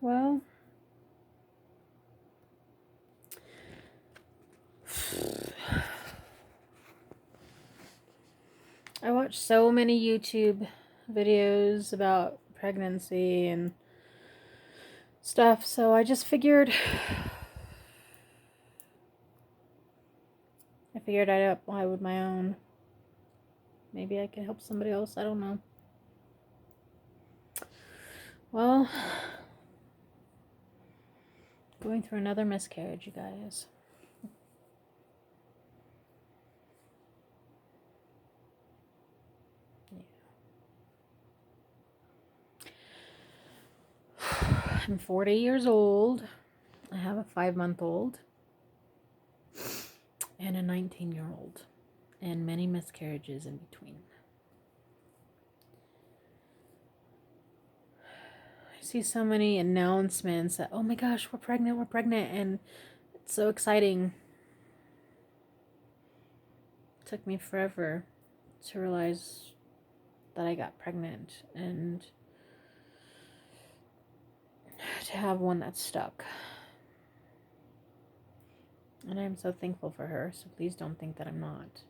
Well, I watch so many YouTube videos about pregnancy and stuff, so I just figured I'd apply with my own. Maybe I could help somebody else, I don't know. Well, going through another miscarriage, you guys. I'm 40 years old. I have a 5-month-old and a 19-year-old, and many miscarriages in between. I see so many announcements that, oh my gosh, we're pregnant, and it's so exciting. It took me forever to realize that I got pregnant and to have one that stuck. And I'm so thankful for her, so please don't think that I'm not.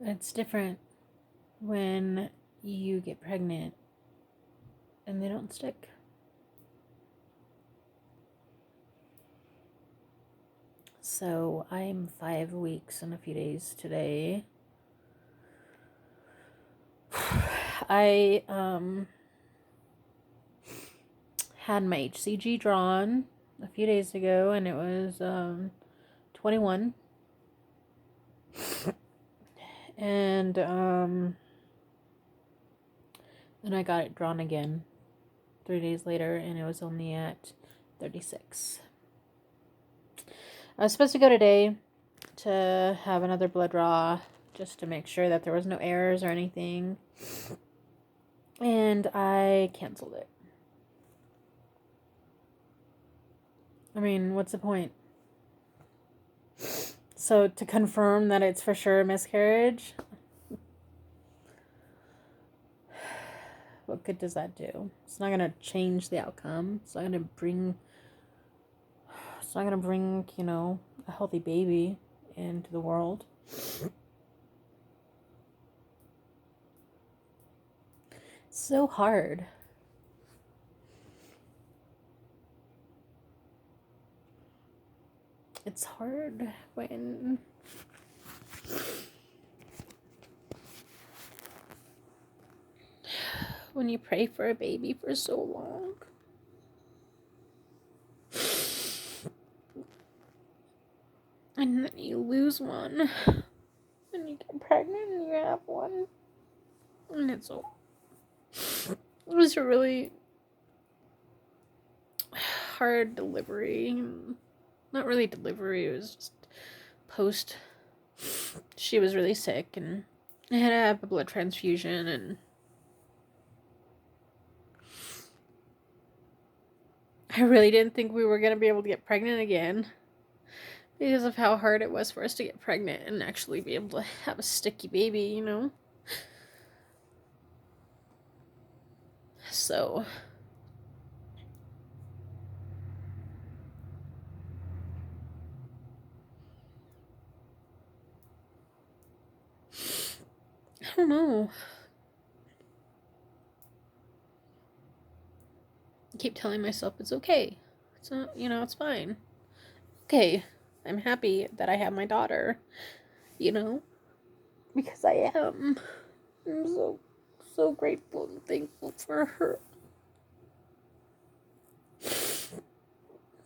It's different when you get pregnant and they don't stick. So I'm 5 weeks and a few days today. I had my HCG drawn a few days ago, and it was 21. And then I got it drawn again 3 days later, and it was only at 36. I was supposed to go today to have another blood draw just to make sure that there was no errors or anything, and I canceled it. I mean, what's the point? So to confirm that it's for sure a miscarriage, what good does that do? It's not gonna change the outcome. It's not gonna bring, you know, a healthy baby into the world. It's so hard. It's hard when you pray for a baby for so long. And then you lose one. And you get pregnant and you have one. And it was a really hard delivery. Not really delivery, it was just post. She was really sick and I had to have a blood transfusion, and I really didn't think we were going to be able to get pregnant again because of how hard it was for us to get pregnant and actually be able to have a sticky baby, you know? So I don't know. I keep telling myself it's okay. It's not, you know, it's fine. Okay, I'm happy that I have my daughter, you know? Because I am. I'm so grateful and thankful for her.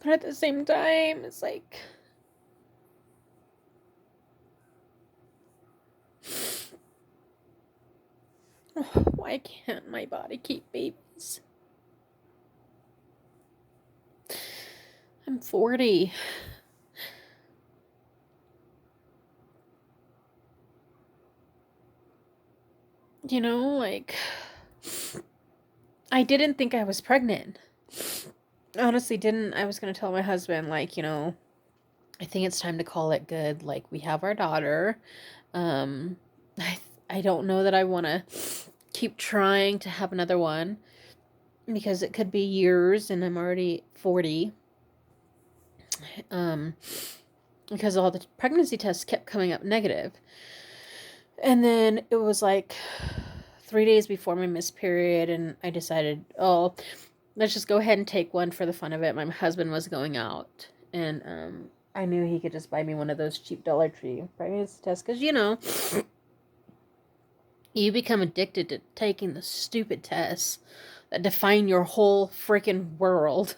But at the same time, it's like, why can't my body keep babies? I'm 40. You know, like, I didn't think I was pregnant. Honestly, didn't. I was going to tell my husband, like, you know, I think it's time to call it good. Like, we have our daughter. Um, I don't know that I want to keep trying to have another one because it could be years and I'm already 40. Um, because all the pregnancy tests kept coming up negative. And then it was like 3 days before my missed period, and I decided, oh, let's just go ahead and take one for the fun of it. My husband was going out, and I knew he could just buy me one of those cheap Dollar Tree pregnancy tests because, you become addicted to taking the stupid tests that define your whole freaking world,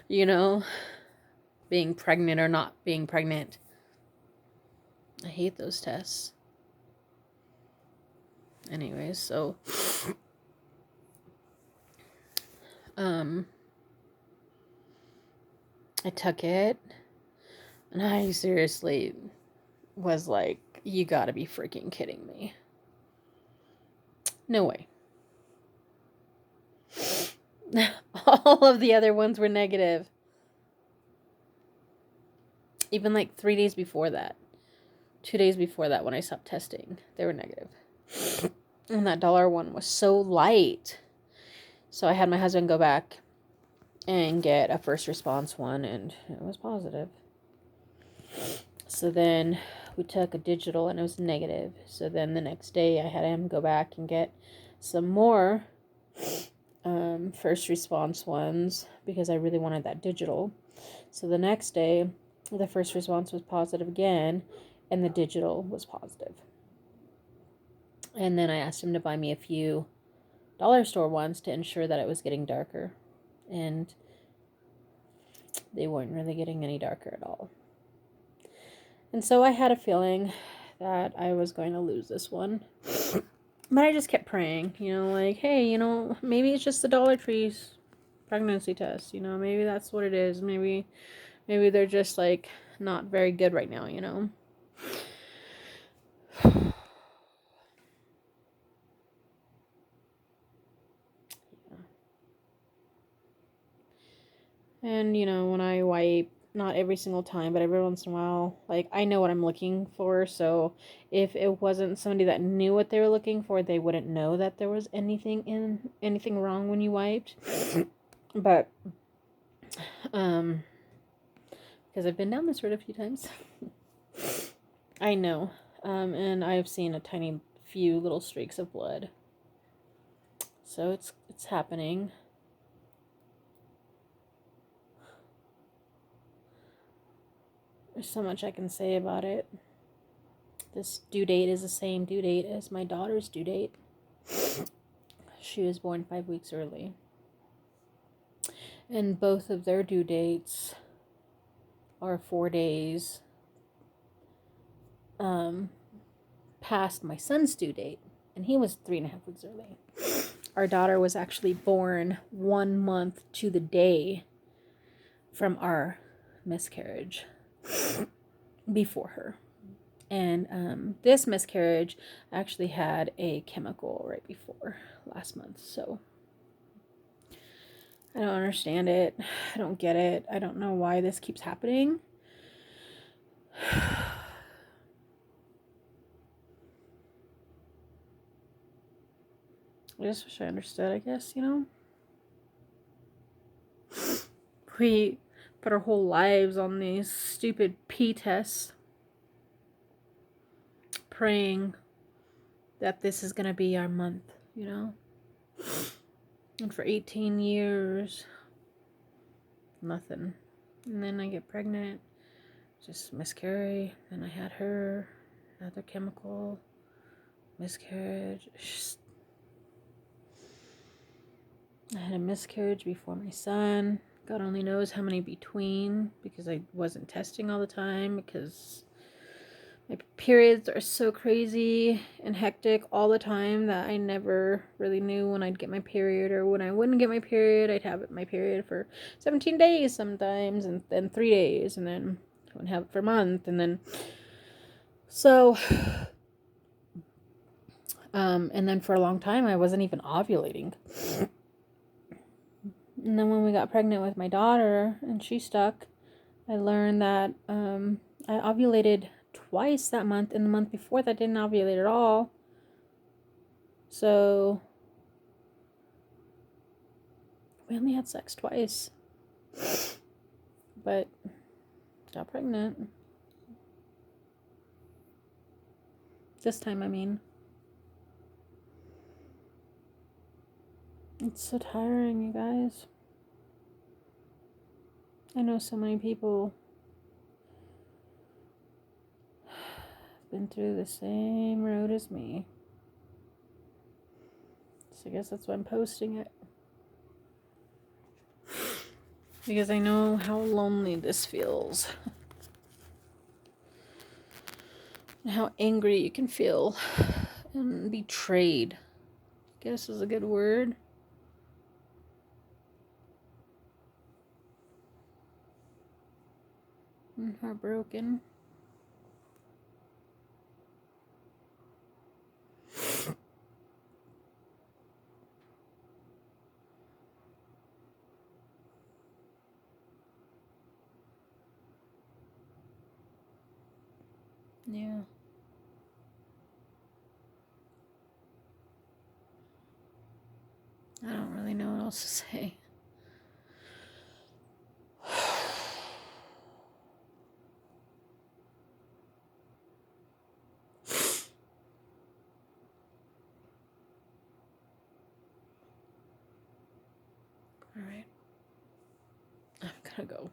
you know, being pregnant or not being pregnant. I hate those tests. Anyways, so I took it, and I seriously was like, you gotta be freaking kidding me. No way. All of the other ones were negative. Even like 3 days before that. 2 days before that, when I stopped testing, they were negative. And that dollar one was so light. So I had my husband go back and get a first response one, and it was positive. So then we took a digital, and it was negative. So then the next day I had him go back and get some more first response ones because I really wanted that digital. So the next day, the first response was positive again, and the digital was positive. And then I asked him to buy me a few dollar store ones to ensure that it was getting darker. And they weren't really getting any darker at all. And so I had a feeling that I was going to lose this one. But I just kept praying, like, hey, maybe it's just the Dollar Tree's pregnancy test, maybe that's what it is. Maybe they're just like not very good right now, Yeah. And, when I wipe, not every single time, but every once in a while, like, I know what I'm looking for. So if it wasn't somebody that knew what they were looking for, they wouldn't know that there was anything wrong when you wiped. But, because I've been down this road a few times, I know. And I've seen a tiny few little streaks of blood. So it's happening. There's so much I can say about it. This due date is the same due date as my daughter's due date. She was born 5 weeks early. And both of their due dates are 4 days past my son's due date. And he was 3.5 weeks early. Our daughter was actually born 1 month to the day from our miscarriage before her. And this miscarriage actually had a chemical right before last month. So I don't understand it. I don't get it. I don't know why this keeps happening. I just wish I understood, I guess, We put our whole lives on these stupid P tests, praying that this is going to be our month, And for 18 years, nothing. And then I get pregnant, just miscarry. Then I had her, another chemical, miscarriage. I had a miscarriage before my son. God only knows how many between, because I wasn't testing all the time, because my periods are so crazy and hectic all the time that I never really knew when I'd get my period, or when I wouldn't get my period. I'd have my period for 17 days sometimes, and then 3 days, and then I wouldn't have it for a month, and then so and then for a long time I wasn't even ovulating. And then when we got pregnant with my daughter and she stuck, I learned that I ovulated twice that month, and the month before that didn't ovulate at all. So we only had sex twice, but got pregnant. This time, I mean. It's so tiring, you guys. I know so many people have been through the same road as me. So I guess that's why I'm posting it. Because I know how lonely this feels. And how angry you can feel. And betrayed, I guess is a good word. And heartbroken. Yeah. I don't really know what else to say. All right. I'm gonna go.